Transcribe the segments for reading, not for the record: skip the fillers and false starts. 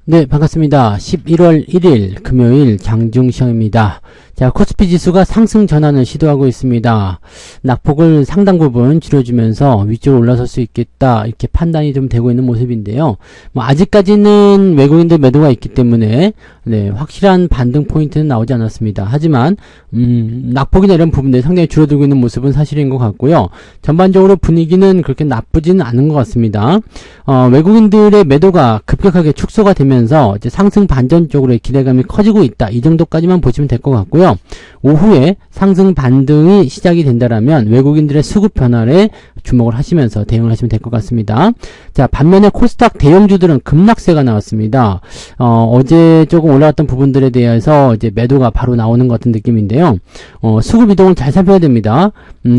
네, 반갑습니다. 11월 1일 금요일 장중시황입니다. 자, 코스피 지수가 상승 전환을 시도하고 있습니다. 낙폭을 상당 부분 줄여주면서 위쪽으로 올라설 수 있겠다, 이렇게 판단이 좀 되고 있는 모습인데요. 아직까지는 외국인들 매도가 있기 때문에 확실한 반등 포인트는 나오지 않았습니다. 하지만 낙폭이나 이런 부분들이 상당히 줄어들고 있는 모습은 사실인 것 같고요. 전반적으로 분위기는 그렇게 나쁘지는 않은 것 같습니다. 외국인들의 매도가 급격하게 축소가 되면서 이제 상승 반전 쪽으로의 기대감이 커지고 있다, 이 정도까지만 보시면 될 것 같고요. 오후에 상승 반등이 시작이 된다라면 외국인들의 수급 변화에 주목을 하시면서 대응을 하시면 될 것 같습니다. 자, 반면에 코스닥 대형주들은 급락세가 나왔습니다. 어제 조금 올라갔던 부분들에 대해서 이제 매도가 바로 나오는 것 같은 느낌인데요. 수급 이동을 잘 살펴야 됩니다.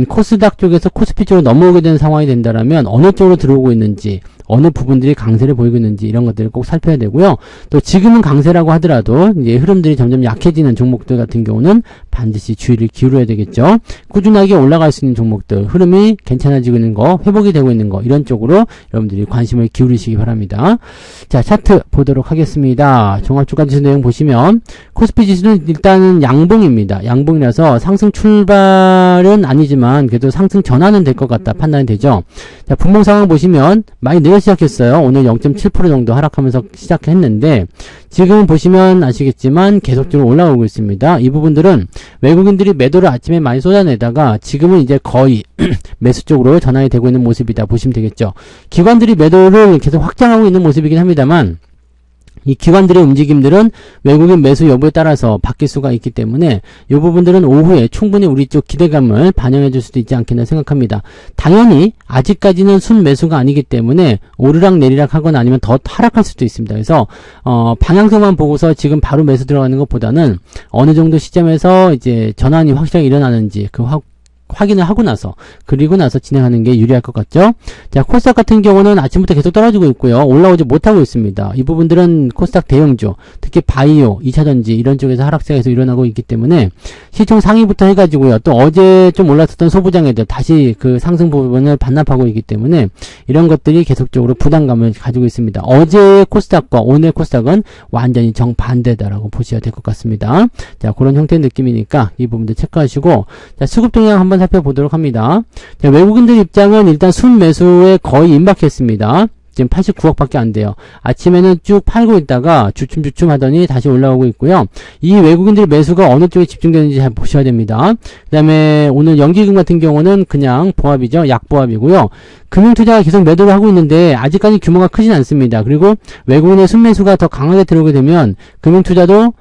코스닥 쪽에서 코스피 쪽으로 넘어오게 되는 상황이 된다라면 어느 쪽으로 들어오고 있는지, 어느 부분들이 강세를 보이고 있는지 이런 것들을 꼭 살펴야 되고요. 또 지금은 강세라고 하더라도 이제 흐름들이 점점 약해지는 종목들 같은 경우는 반드시 주의를 기울여야 되겠죠. 꾸준하게 올라갈 수 있는 종목들, 흐름이 괜찮아지고 있는 거, 회복이 되고 있는 거, 이런 쪽으로 여러분들이 관심을 기울이시기 바랍니다. 자, 차트 보도록 하겠습니다. 종합주가지수 내용 보시면 코스피 지수는 일단은 양봉입니다. 양봉이라서 상승 출발은 아니지만 그래도 상승 전환은 될 것 같다 판단이 되죠. 자, 분봉 상황 보시면 많이 내려 시작했어요. 오늘 0.7% 정도 하락하면서 시작했는데 지금 보시면 아시겠지만 계속적으로 올라오고 있습니다. 이 부분들은 외국인들이 매도를 아침에 많이 쏟아내다가 지금은 이제 거의 매수 쪽으로 전환이 되고 있는 모습이다 보시면 되겠죠. 기관들이 매도를 계속 확장하고 있는 모습이긴 합니다만 이 기관들의 움직임들은 외국인 매수 여부에 따라서 바뀔 수가 있기 때문에 이 부분들은 오후에 충분히 우리 쪽 기대감을 반영해 줄 수도 있지 않겠나 생각합니다. 당연히 아직까지는 순매수가 아니기 때문에 오르락 내리락 하거나 아니면 더 하락할 수도 있습니다. 그래서 방향성만 보고서 지금 바로 매수 들어가는 것보다는 어느 정도 시점에서 이제 전환이 확실하게 일어나는지 확인을 하고 나서, 그리고 나서 진행하는 게 유리할 것 같죠? 자, 코스닥 같은 경우는 아침부터 계속 떨어지고 있고요. 올라오지 못하고 있습니다. 이 부분들은 코스닥 대형주, 특히 바이오, 2차전지 이런 쪽에서 하락세가 계속 일어나고 있기 때문에 시총 상위부터 해가지고요. 또 어제 좀 올랐었던 소부장애들 다시 그 상승 부분을 반납하고 있기 때문에 이런 것들이 계속적으로 부담감을 가지고 있습니다. 어제 코스닥과 오늘 코스닥은 완전히 정반대다라고 보셔야 될 것 같습니다. 자, 그런 형태의 느낌이니까 이 부분들 체크하시고, 자, 수급 동향 한번 살펴보도록 합니다. 자, 외국인들 입장은 일단 순매수에 거의 임박했습니다. 지금 89억 밖에 안 돼요. 아침에는 쭉 팔고 있다가 주춤주춤 하더니 다시 올라오고 있고요. 이 외국인들 매수가 어느 쪽에 집중되는지 잘 보셔야 됩니다. 그 다음에 오늘 연기금 같은 경우는 그냥 보합이죠. 약보합이고요. 금융투자가 계속 매도를 하고 있는데 아직까지 규모가 크진 않습니다. 그리고 외국인의 순매수가 더 강하게 들어오게 되면 금융투자도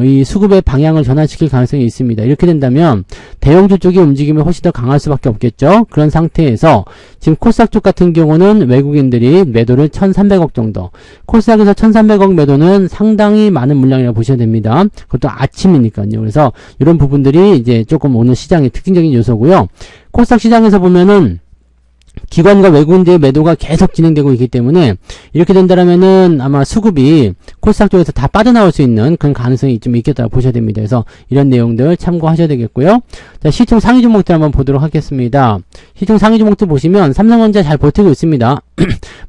이 수급의 방향을 전환시킬 가능성이 있습니다. 이렇게 된다면 대형주 쪽의 움직임이 훨씬 더 강할 수밖에 없겠죠. 그런 상태에서 지금 코스닥 쪽 같은 경우는 외국인들이 매도를 1,300억 정도, 코스닥에서 1,300억 매도는 상당히 많은 물량이라고 보셔야 됩니다. 그것도 아침이니까요. 그래서 이런 부분들이 이제 조금 오늘 시장의 특징적인 요소고요. 코스닥 시장에서 보면은 기관과 외국인들의 매도가 계속 진행되고 있기 때문에 이렇게 된다면은 아마 수급이 코스닥 쪽에서 다 빠져나올 수 있는 그런 가능성이 좀 있겠다고 보셔야 됩니다. 그래서 이런 내용들 참고하셔야 되겠고요. 자, 시총 상위 종목들 한번 보도록 하겠습니다. 시총 상위 종목들 보시면 삼성전자 잘 버티고 있습니다.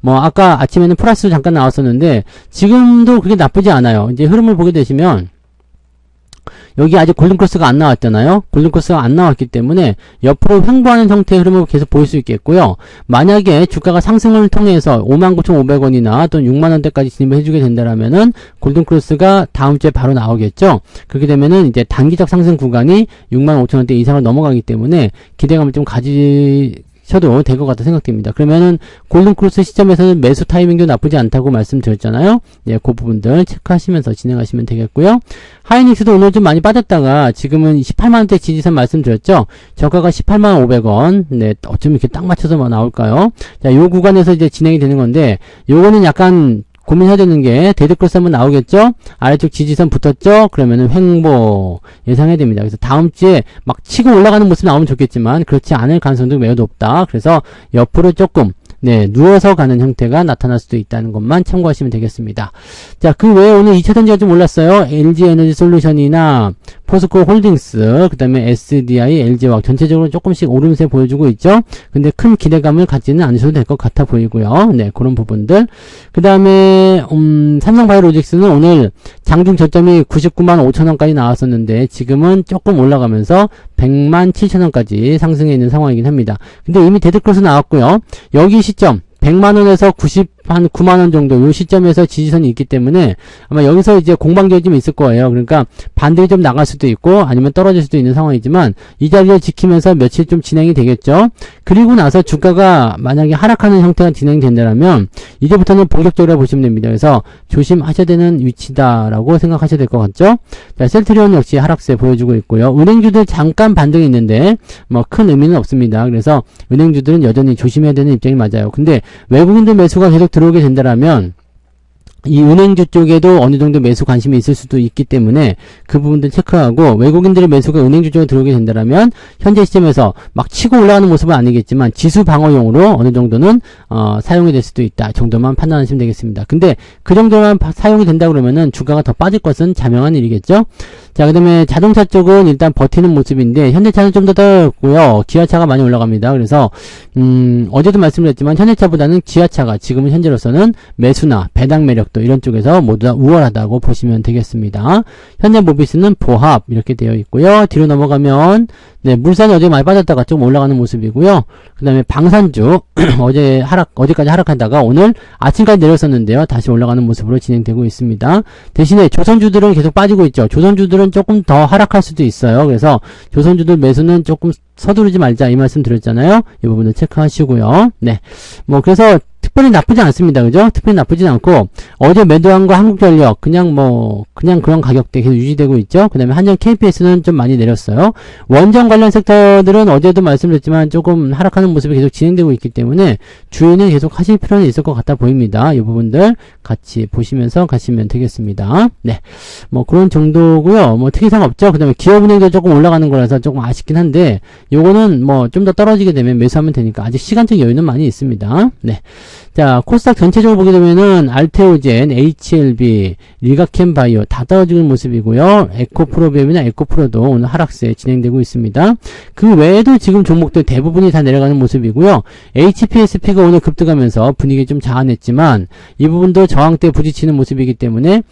아까 아침에는 플러스 잠깐 나왔었는데 지금도 그게 나쁘지 않아요. 이제 흐름을 보게 되시면 여기 아직 골든크로스가 안 나왔잖아요. 골든크로스가 안 나왔기 때문에 옆으로 횡보하는 형태의 흐름을 계속 보일 수 있겠고요. 만약에 주가가 상승을 통해서 59,500원이나 또는 6만원대까지 진입을 해주게 된다면은 골든크로스가 다음 주에 바로 나오겠죠. 그렇게 되면은 이제 단기적 상승 구간이 65,000원대 이상을 넘어가기 때문에 기대감을 좀 가지셔도 될 것 같다 생각됩니다. 그러면은 골든크로스 시점에서는 매수 타이밍도 나쁘지 않다고 말씀드렸잖아요. 예, 그 부분들 체크하시면서 진행하시면 되겠고요. 하이닉스도 오늘 좀 많이 빠졌다가 지금은 18만원대 지지선 말씀드렸죠. 저가가 185,500원. 네, 어쩜 이렇게 딱 맞춰서 나올까요? 자, 요 구간에서 이제 진행이 되는 건데 요거는 약간 고민해야 되는 게 데드크로스 한번 나오겠죠? 아래쪽 지지선 붙었죠? 그러면은 횡보 예상해야 됩니다. 그래서 다음 주에 막 치고 올라가는 모습 나오면 좋겠지만 그렇지 않을 가능성도 매우 높다. 그래서 옆으로 조금 누워서 가는 형태가 나타날 수도 있다는 것만 참고하시면 되겠습니다. 자, 그 외에 오늘 2차전지가 좀 올랐어요. LG에너지솔루션이나 포스코 홀딩스, 그 다음에 SDI, LG화학 전체적으로 조금씩 오름세 보여주고 있죠. 근데 큰 기대감을 갖지는 않으셔도 될 것 같아 보이고요. 네, 그런 부분들. 그 다음에 삼성바이오로직스는 오늘 장중 저점이 99만 5천원까지 나왔었는데 지금은 조금 올라가면서 100만 7천원까지 상승해 있는 상황이긴 합니다. 근데 이미 데드크로스 나왔고요. 여기 시점 100만원에서 한 9만원 정도 요 시점에서 지지선이 있기 때문에 아마 여기서 이제 공방전이 좀 있을 거예요. 그러니까 반등이 좀 나갈 수도 있고 아니면 떨어질 수도 있는 상황이지만 이 자리를 지키면서 며칠 좀 진행이 되겠죠. 그리고 나서 주가가 만약에 하락하는 형태가 진행된다면 이제부터는 본격적으로 보시면 됩니다. 그래서 조심하셔야 되는 위치다라고 생각하셔야 될 것 같죠. 자, 셀트리온 역시 하락세 보여주고 있고요. 은행주들 잠깐 반등이 있는데 뭐 큰 의미는 없습니다. 그래서 은행주들은 여전히 조심해야 되는 입장이 맞아요. 근데 외국인들 매수가 계속 들어오게 된다라면 이 은행주 쪽에도 어느 정도 매수 관심이 있을 수도 있기 때문에 그 부분들 체크하고 외국인들의 매수가 은행주 쪽에 들어오게 된다라면 현재 시점에서 막 치고 올라가는 모습은 아니겠지만 지수 방어용으로 어느 정도는 사용이 될 수도 있다 정도만 판단하시면 되겠습니다. 근데 그 정도만 사용이 된다 그러면은 주가가 더 빠질 것은 자명한 일이겠죠. 자, 그 다음에 자동차 쪽은 일단 버티는 모습인데 현대차는 좀 더 떨고요. 기아차가 많이 올라갑니다. 그래서 어제도 말씀드렸지만 현대차보다는 기아차가 지금은 현재로서는 매수나 배당 매력도 이런 쪽에서 모두 다 우월하다고 보시면 되겠습니다. 현대모비스는 보합 이렇게 되어 있고요. 뒤로 넘어가면 네, 물산이 어제 많이 빠졌다가 좀 올라가는 모습이고요. 그 다음에 방산주 어제까지 하락하다가 오늘 아침까지 내렸었는데요. 다시 올라가는 모습으로 진행되고 있습니다. 대신에 조선주들은 계속 빠지고 있죠. 조선주들은 조금 더 하락할 수도 있어요. 그래서 조선주들 매수는 조금 서두르지 말자 이 말씀 드렸잖아요. 이 부분을 체크하시고요. 네, 뭐 그래서 특별히 나쁘지 않습니다. 그죠? 특별히 나쁘진 않고 어제 매도한 거 한국전력 그냥 그런 가격대 계속 유지되고 있죠. 그 다음에 한전 KPS는 좀 많이 내렸어요. 원전 관련 섹터들은 어제도 말씀드렸지만 조금 하락하는 모습이 계속 진행되고 있기 때문에 주의는 계속 하실 필요는 있을 것 같아 보입니다. 이 부분들 같이 보시면서 가시면 되겠습니다. 네, 뭐 그런 정도고요. 뭐 특이사항 없죠. 그 다음에 기업은행도 조금 올라가는 거라서 조금 아쉽긴 한데 요거는 뭐 좀 더 떨어지게 되면 매수하면 되니까 아직 시간적 여유는 많이 있습니다. 네. 자, 코스닥 전체적으로 보게 되면은 알테오젠, HLB, 리가캠바이오 다 떨어지는 모습이고요. 에코프로비움이나 에코프로도 오늘 하락세 진행되고 있습니다. 그 외에도 지금 종목들 대부분이 다 내려가는 모습이고요. HPSP가 오늘 급등하면서 분위기 좀 자아냈지만 이 부분도 저항대에 부딪히는 모습이기 때문에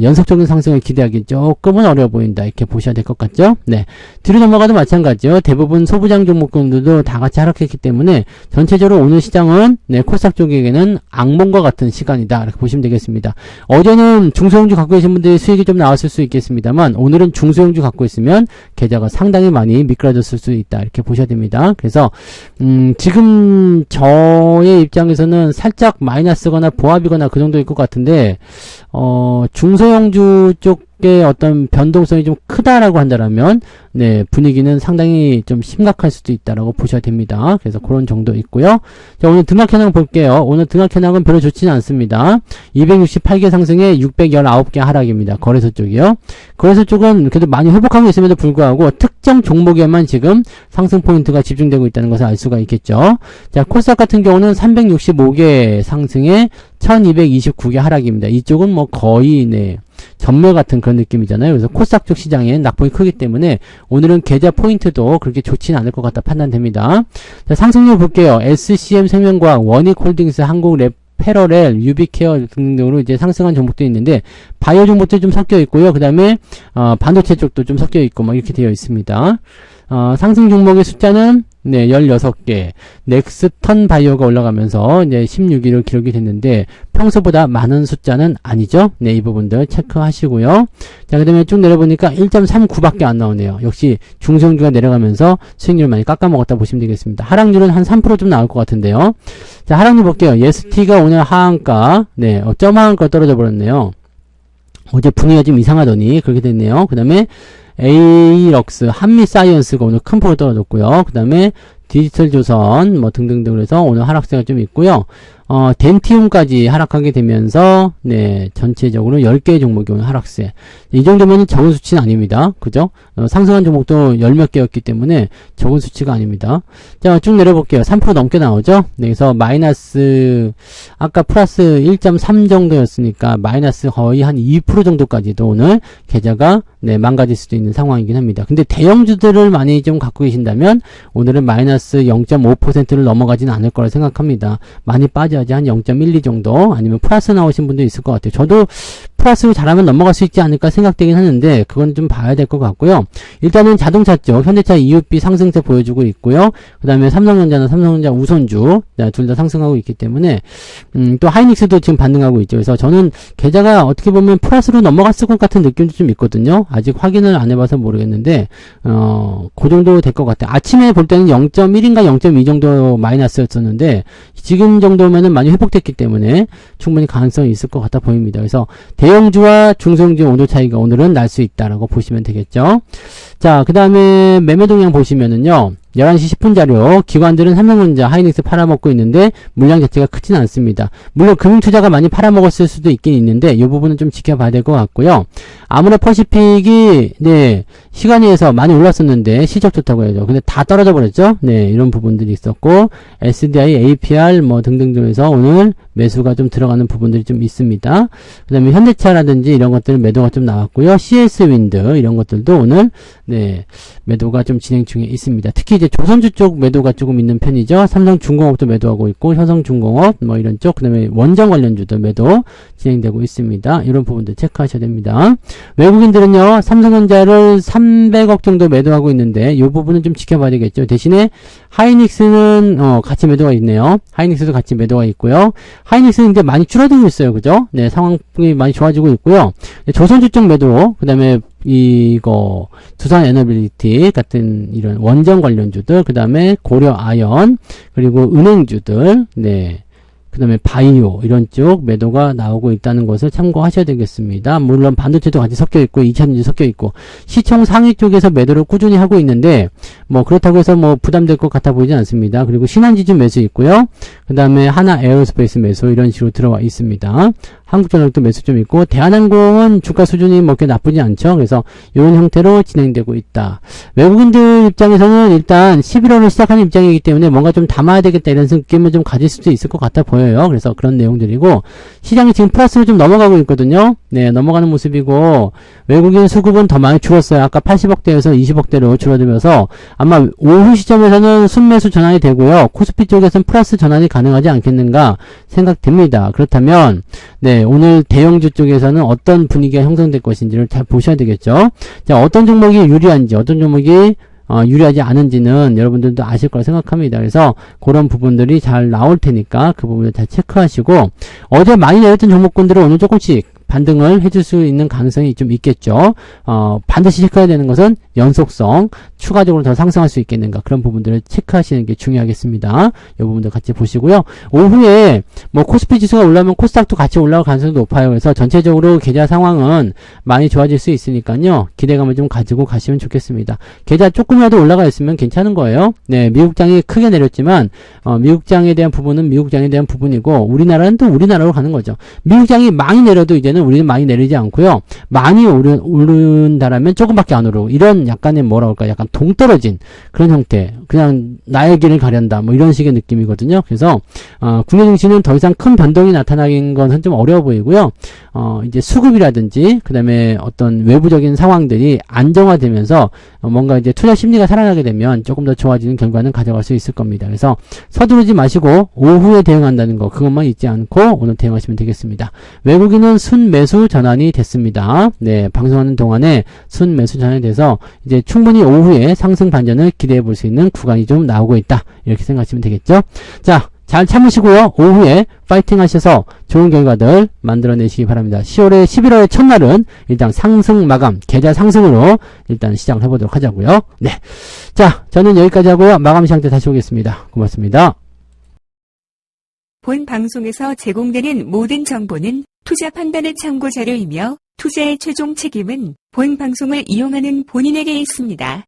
연속적인 상승을 기대하기 조금은 어려워 보인다. 이렇게 보셔야 될 것 같죠? 네. 뒤로 넘어가도 마찬가지요. 대부분 소부장 종목군들도 다 같이 하락했기 때문에 전체적으로 오늘 시장은 네, 코스닥 쪽에게는 악몽과 같은 시간이다. 이렇게 보시면 되겠습니다. 어제는 중소형주 갖고 계신 분들이 수익이 좀 나왔을 수 있겠습니다만 오늘은 중소형주 갖고 있으면 계좌가 상당히 많이 미끄러졌을 수 있다. 이렇게 보셔야 됩니다. 그래서 지금 저의 입장에서는 살짝 마이너스거나 보합이거나 그 정도일 것 같은데 중소형주 쪽의 어떤 변동성이 좀 크다라고 한다면 네, 분위기는 상당히 좀 심각할 수도 있다라고 보셔야 됩니다. 그래서 그런 정도 있고요. 자, 오늘 등락 현황 볼게요. 오늘 등락 현황은 별로 좋지는 않습니다. 268개 상승에 619개 하락입니다. 거래소 쪽이요. 거래소 쪽은 그래도 많이 회복하고 있음에도 불구하고 특정 종목에만 지금 상승 포인트가 집중되고 있다는 것을 알 수가 있겠죠. 자, 코스닥 같은 경우는 365개 상승에 1229개 하락입니다. 이쪽은 뭐 거의 네, 전멸 같은 그런 느낌이잖아요. 그래서 코스닥 쪽 시장에 낙폭이 크기 때문에 오늘은 계좌 포인트도 그렇게 좋지는 않을 것 같다 판단됩니다. 자, 상승률 볼게요. SCM 생명과학, 원익홀딩스, 한국랩, 패러렐, 유비케어 등등으로 이제 상승한 종목도 있는데 바이오 종목도 좀 섞여 있고요. 그 다음에 반도체 쪽도 좀 섞여 있고 막 이렇게 되어 있습니다. 상승 종목의 숫자는 네, 16개. 넥스턴 바이오가 올라가면서 이제 16위로 기록이 됐는데 평소보다 많은 숫자는 아니죠. 네, 이 부분들 체크하시고요. 자, 그 다음에 쭉 내려보니까 1.39밖에 안 나오네요. 역시 중소형주가 내려가면서 수익률을 많이 깎아먹었다 보시면 되겠습니다. 하락률은 한 3% 좀 나올 것 같은데요. 자, 하락률 볼게요. 예스티가 오늘 하한가, 네, 점하한가 떨어져 버렸네요. 어제 분위기가 좀 이상하더니 그렇게 됐네요. 그 다음에 에이럭스, 한미사이언스가 오늘 큰 폭으로 떨어졌고요. 그 다음에 디지털조선 뭐 등등등 해서 오늘 하락세가 좀 있고요. 덴티움까지 하락하게 되면서, 네, 전체적으로 10개의 종목이 오늘 하락세. 이 정도면 적은 수치는 아닙니다. 그죠? 상승한 종목도 10몇 개였기 때문에 적은 수치가 아닙니다. 자, 쭉 내려볼게요. 3% 넘게 나오죠? 네, 그래서 마이너스, 아까 플러스 1.3 정도였으니까 마이너스 거의 한 2% 정도까지도 오늘 계좌가, 네, 망가질 수도 있는 상황이긴 합니다. 근데 대형주들을 많이 좀 갖고 계신다면 오늘은 마이너스 0.5%를 넘어가지는 않을 거라 생각합니다. 많이 빠져야지 한 0.12 정도, 아니면 플러스 나오신 분도 있을 것 같아요. 저도 플러스로 잘하면 넘어갈 수 있지 않을까 생각되긴 하는데 그건 좀 봐야 될 것 같고요. 일단은 자동차 쪽 현대차 EUP 상승세 보여주고 있고요. 그 다음에 삼성전자는 삼성전자 우선주 둘 다 상승하고 있기 때문에 또 하이닉스도 지금 반등하고 있죠. 그래서 저는 계좌가 어떻게 보면 플러스로 넘어갔을 것 같은 느낌도 좀 있거든요. 아직 확인을 안 해봐서 모르겠는데 그 정도 될 것 같아요. 아침에 볼 때는 0.1인가 0.2 정도 마이너스였었는데 지금 정도면은 많이 회복됐기 때문에 충분히 가능성이 있을 것 같아 보입니다. 그래서 대형주와 중소형주 온도 차이가 오늘은 날 수 있다라고 보시면 되겠죠. 자, 그 다음에 매매 동향 보시면은요. 11시 10분 자료, 기관들은 삼성전자, 하이닉스 팔아먹고 있는데 물량 자체가 크진 않습니다. 물론 금융투자가 많이 팔아먹었을 수도 있긴 있는데 이 부분은 좀 지켜봐야 될 것 같고요. 아무나 퍼시픽이 네, 시간에서 많이 올랐었는데 실적 좋다고 해야죠. 근데 다 떨어져 버렸죠. 네, 이런 부분들이 있었고 SDI, APR 뭐 등등 중에서 오늘 매수가 좀 들어가는 부분들이 좀 있습니다. 그 다음에 현대차라든지 이런 것들 매도가 좀 나왔고요. CS 윈드 이런 것들도 오늘 네, 매도가 좀 진행 중에 있습니다. 특히 이제 조선주 쪽 매도가 조금 있는 편이죠. 삼성중공업도 매도하고 있고 효성중공업 뭐 이런 쪽, 그 다음에 원전 관련주도 매도 진행되고 있습니다. 이런 부분들 체크하셔야 됩니다. 외국인들은요, 삼성전자를 300억 정도 매도하고 있는데 이 부분은 좀 지켜봐야 되겠죠. 대신에 하이닉스는 같이 매도가 있네요. 하이닉스도 같이 매도가 있고요. 하이닉스는 이제 많이 줄어들고 있어요. 그죠? 네, 상황이 많이 좋아지고 있고요. 조선주 쪽 매도, 그 다음에 이거 두산 에너빌리티 같은 이런 원전 관련주들, 그 다음에 고려 아연, 그리고 은행주들, 네, 그 다음에 바이오 이런 쪽 매도가 나오고 있다는 것을 참고하셔야 되겠습니다. 물론 반도체도 같이 섞여 있고 2차전지 섞여 있고 시총 상위 쪽에서 매도를 꾸준히 하고 있는데 뭐 그렇다고 해서 뭐 부담될 것 같아 보이진 않습니다. 그리고 신한지주 매수 있고요. 그 다음에 하나 에어로스페이스 매수 이런 식으로 들어와 있습니다. 한국전력도 매수 좀 있고 대한항공은 주가 수준이 뭐 그렇게 나쁘지 않죠. 그래서 이런 형태로 진행되고 있다. 외국인들 입장에서는 일단 11월을 시작하는 입장이기 때문에 뭔가 좀 담아야 되겠다 이런 느낌을 좀 가질 수도 있을 것 같아 보여요. 그래서 그런 내용들이고 시장이 지금 플러스로 좀 넘어가고 있거든요. 네, 넘어가는 모습이고 외국인 수급은 더 많이 줄었어요. 아까 80억대에서 20억대로 줄어들면서 아마 오후 시점에서는 순매수 전환이 되고요. 코스피 쪽에서는 플러스 전환이 가능하지 않겠는가 생각됩니다. 그렇다면 네, 오늘 대형주 쪽에서는 어떤 분위기가 형성될 것인지를 잘 보셔야 되겠죠. 자, 어떤 종목이 유리한지, 어떤 종목이 유리하지 않은지는 여러분들도 아실 거라 생각합니다. 그래서 그런 부분들이 잘 나올 테니까 그 부분을 잘 체크하시고 어제 많이 내렸던 종목군들을 오늘 조금씩 반등을 해줄 수 있는 가능성이 좀 있겠죠. 반드시 체크해야 되는 것은 연속성, 추가적으로 더 상승할 수 있겠는가 그런 부분들을 체크하시는 게 중요하겠습니다. 이 부분들 같이 보시고요. 오후에 뭐 코스피 지수가 올라오면 코스닥도 같이 올라올 가능성이 높아요. 그래서 전체적으로 계좌 상황은 많이 좋아질 수 있으니까요. 기대감을 좀 가지고 가시면 좋겠습니다. 계좌 조금이라도 올라가 있으면 괜찮은 거예요. 네, 미국장이 크게 내렸지만 미국장에 대한 부분은 미국장에 대한 부분이고 우리나라는 또 우리나라로 가는 거죠. 미국장이 많이 내려도 이제는 우리는 많이 내리지 않고요. 많이 오른다라면 조금밖에 안 오르고 이런 약간의 뭐라 그럴까 약간 동떨어진 그런 형태, 그냥 나의 길을 가련다 뭐 이런 식의 느낌이거든요. 그래서 국내 증시는 더 이상 큰 변동이 나타나는 것은 좀 어려워 보이고요. 이제 수급이라든지 그 다음에 어떤 외부적인 상황들이 안정화되면서 뭔가 이제 투자 심리가 살아나게 되면 조금 더 좋아지는 결과는 가져갈 수 있을 겁니다. 그래서 서두르지 마시고 오후에 대응한다는 거 그것만 잊지 않고 오늘 대응하시면 되겠습니다. 외국인은 순매수 전환이 됐습니다. 네, 방송하는 동안에 순매수 전환이 돼서 이제 충분히 오후에 상승 반전을 기대해 볼 수 있는 구간이 좀 나오고 있다. 이렇게 생각하시면 되겠죠. 자, 잘 참으시고요. 오후에 파이팅 하셔서 좋은 결과들 만들어내시기 바랍니다. 11월의 첫날은 일단 상승 마감, 계좌 상승으로 일단 시작을 해보도록 하자고요. 네, 자, 저는 여기까지 하고요. 마감 시장 때 다시 오겠습니다. 고맙습니다. 본 방송에서 제공되는 모든 정보는 투자 판단의 참고 자료이며 투자의 최종 책임은 본 방송을 이용하는 본인에게 있습니다.